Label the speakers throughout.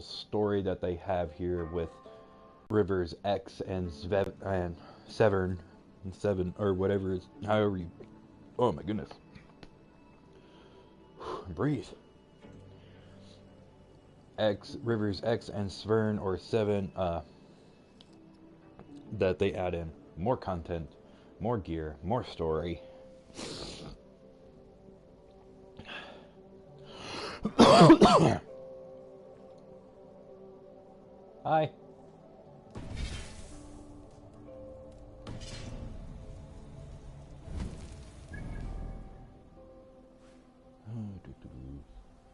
Speaker 1: little story that they have here with Rivers X and Severn and Seven or whatever is however you. Oh my goodness. Breathe. Rivers X and Svern or Seven that they add in more content, more gear, more story. Hi.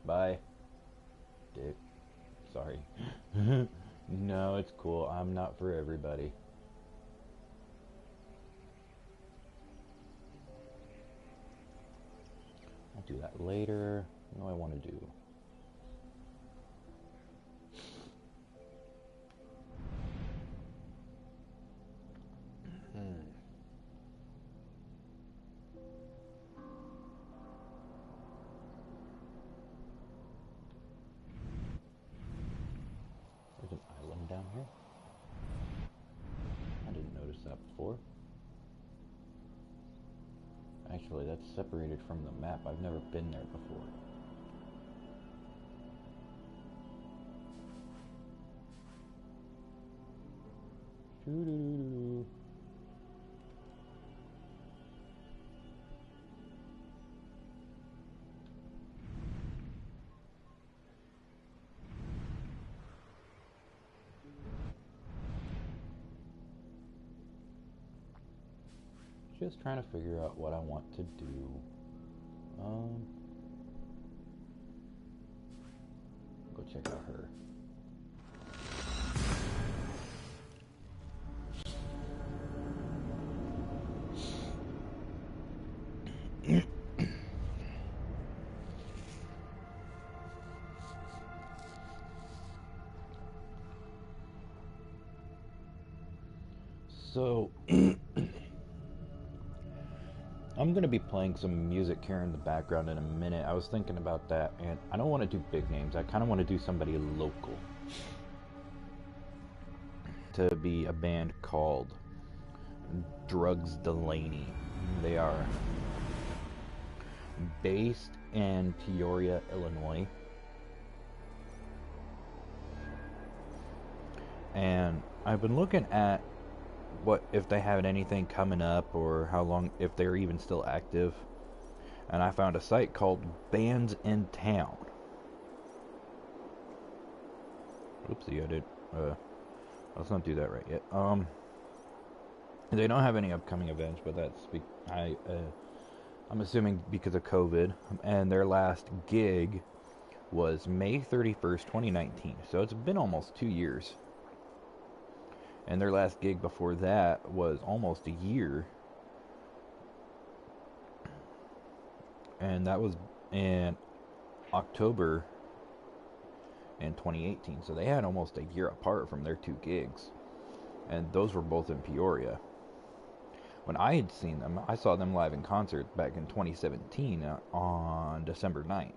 Speaker 1: Bye. Dick. Sorry. No, it's cool. I'm not for everybody. I'll do that later. What do I want to do? There's an island down here. I didn't notice that before. Actually, that's separated from the map. I've never been there before. Doo-doo-doo-doo. Just trying to figure out what I want to do. Go check out her. So I'm going to be playing some music here in the background in a minute. I was thinking about that, and I don't want to do big names. I kind of want to do somebody local. To be a band called Drugs Delaney. They are based in Peoria, Illinois. And I've been looking at what if they have anything coming up or how long, if they're even still active, and I found a site called Bands in Town. Oopsie, I did let's not do that right yet. They don't have any upcoming events, but that's I'm assuming because of COVID, and their last gig was May 31st, 2019, so it's been almost 2 years. And their last gig before that was almost a year. And that was in October in 2018. So they had almost a year apart from their 2 gigs. And those were both in Peoria. When I had seen them, I saw them live in concert back in 2017 on December 9th.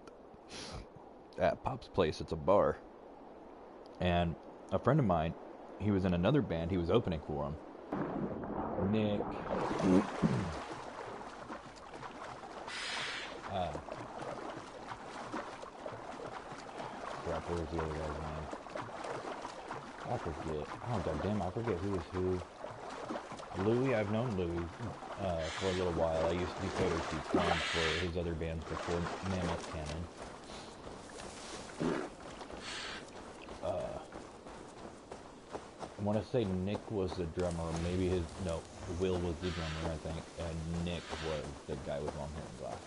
Speaker 1: At Pop's Place, it's a bar. And a friend of mine, he was in another band. He was opening for him. Nick. Crap, where's the other guy's name? I forget. Oh, goddamn, I forget who is who. Louis, I've known Louis for a little while. I used to do photo shoots for him for his other bands before Mammoth Cannon. I want to say Nick was the drummer, or maybe Will was the drummer, I think, and Nick was the guy with long hair and glasses.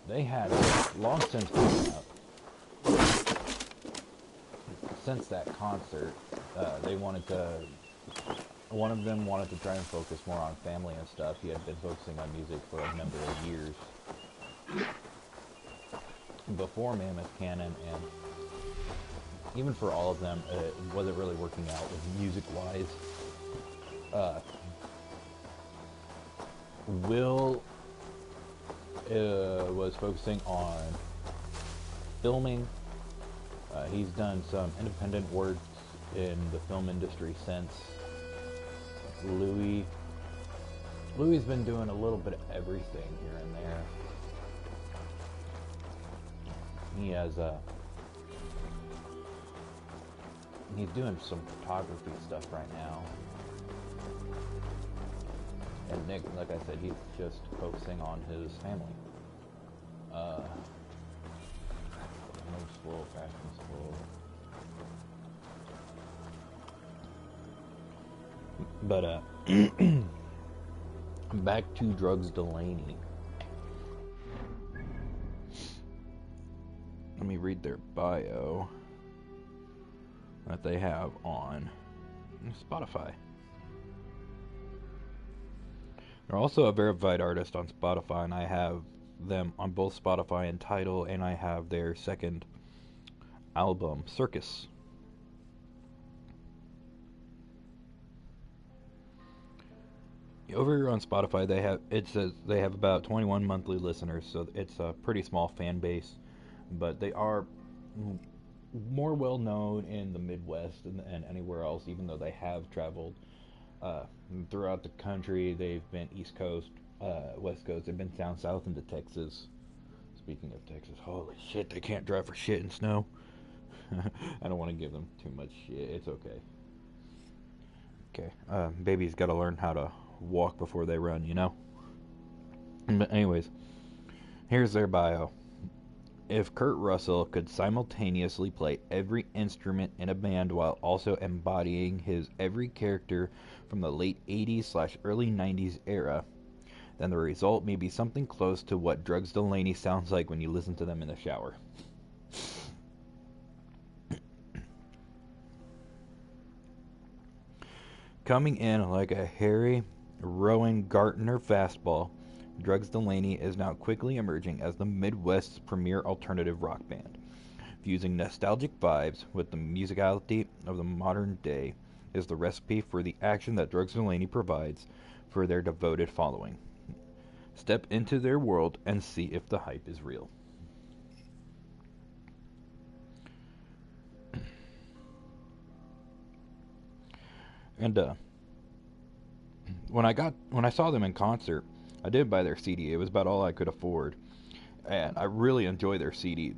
Speaker 1: They had long since grown up. Since that concert, they wanted to. One of them wanted to try and focus more on family and stuff. He had been focusing on music for a number of years before Mammoth Cannon, and even for all of them, it wasn't really working out with music-wise. Will was focusing on filming. He's done some independent work in the film industry since. Louis been doing a little bit of everything here and there. He has he's doing some photography stuff right now. And Nick, like I said, he's just focusing on his family. Move slow, fast and slow. But back to Drugs Delaney. Let me read their bio that they have on Spotify. They're also a verified artist on Spotify, and I have them on both Spotify and Tidal, and I have their second album, Circus. Over on Spotify, it says they have about 21 monthly listeners, so it's a pretty small fan base, but they are more well known in the Midwest and anywhere else, even though they have traveled throughout the country. They've been East Coast, West Coast. They've been down south into Texas. Speaking of Texas, holy shit, they can't drive for shit in snow. I don't want to give them too much shit. It's okay. Okay, babies got to learn how to walk before they run, you know? But anyways, here's their bio. If Kurt Russell could simultaneously play every instrument in a band while also embodying his every character from the late 80s / early 90s era, then the result may be something close to what Drugs Delaney sounds like when you listen to them in the shower. Coming in like a Harry Rowan Gardner fastball, Drugs Delaney is now quickly emerging as the Midwest's premier alternative rock band. Fusing nostalgic vibes with the musicality of the modern day is the recipe for the action that Drugs Delaney provides for their devoted following. Step into their world and see if the hype is real. And when I saw them in concert, I did buy their CD. It was about all I could afford, and I really enjoy their CD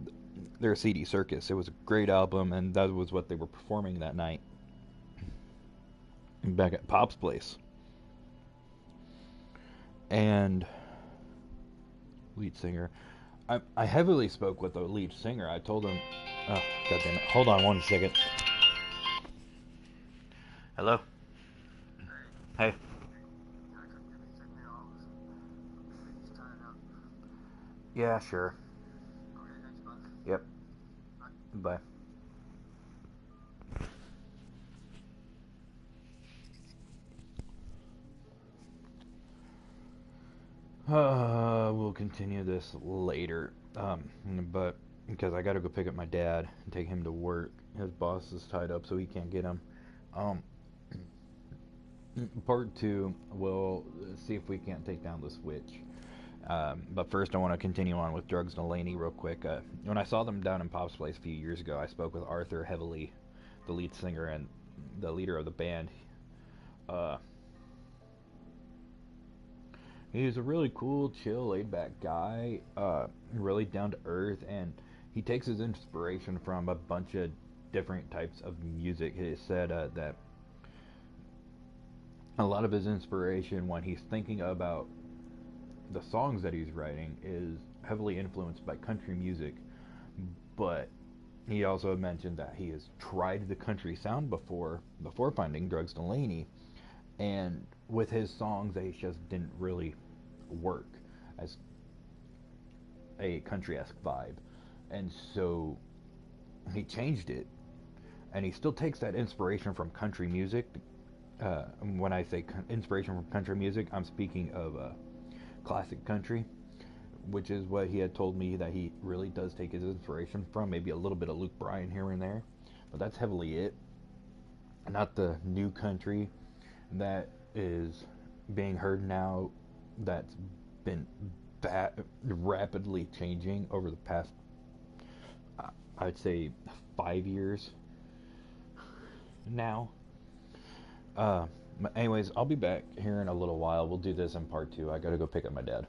Speaker 1: Circus. It was a great album, and that was what they were performing that night back at Pop's place. And lead singer, I heavily spoke with the lead singer. I told him, oh goddamn it, hold on one second. Hello. Hey. Yeah, sure. Yep. Bye. We'll continue this later. But because I gotta go pick up my dad and take him to work. His boss is tied up, so he can't get him. Um, Part two, we'll see if we can't take down the switch. But first, I want to continue on with Drugs Delaney real quick. When I saw them down in Pop's place a few years ago, I spoke with Arthur Heavily, the lead singer and the leader of the band. He's a really cool, chill, laid-back guy, really down to earth, and he takes his inspiration from a bunch of different types of music. He said that a lot of his inspiration when he's thinking about the songs that he's writing is heavily influenced by country music, but he also mentioned that he has tried the country sound before finding Drugs Delaney, and with his songs they just didn't really work as a country-esque vibe, and so he changed it, and he still takes that inspiration from country music. When I say inspiration from country music, I'm speaking of classic country, which is what he had told me that he really does take his inspiration from. Maybe a little bit of Luke Bryan here and there, but that's heavily it. Not the new country that is being heard now, that's been rapidly changing over the past, I'd say, 5 years now. But anyways, I'll be back here in a little while. We'll do this in part two. I gotta go pick up my dad.